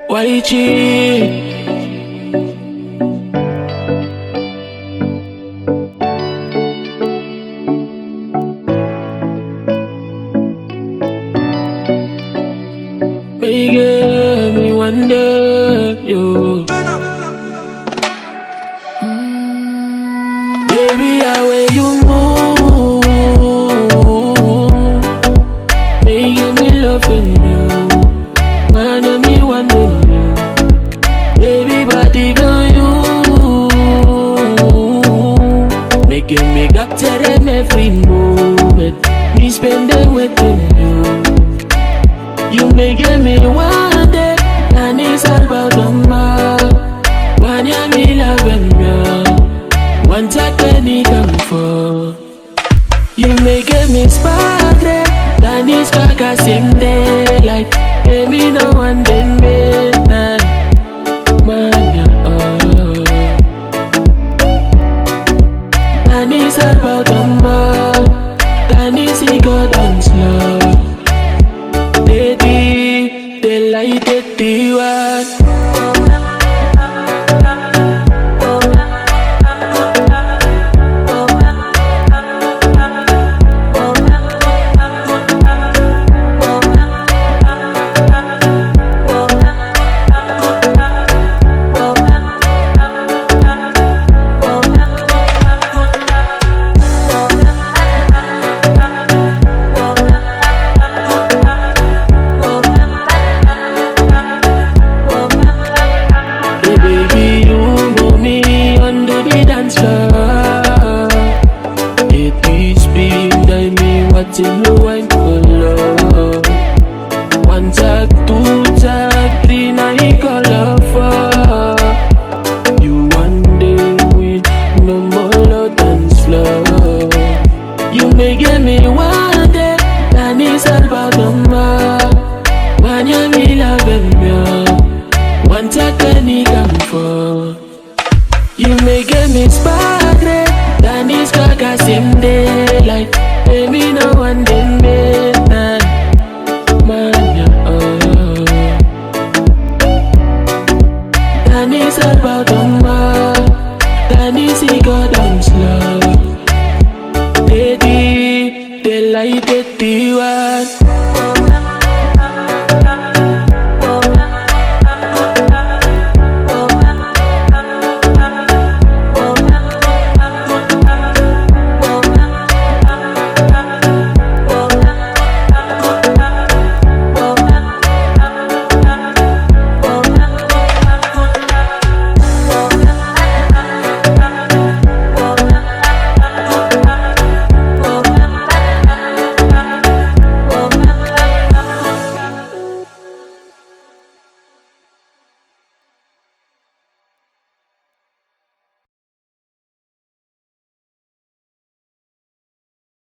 Why cheat? Make me wonder you. Baby, how way you move, making me loving you. Wanna me wondering you. Baby, body on you, making me capture them every moment. Me spending within you. You making me wonder, and it's all about the man. When you me loving you, one take any come for. You making me sparkle, Danis like a same daylight. Baby, no one then midnight. Man, yeah, Danis all about the man. Danis he got on slow. They like it, the one. Till you wine for love. One tag, two tag, three, now he call up for. You one day with no more love dance floor. You making me wonder, and it's all about the man. When you me loving me, one tag and he come for. You making me sparkle, and it's like a same daylight. Baby, no one did midnight. Man, yeah, Danis all about the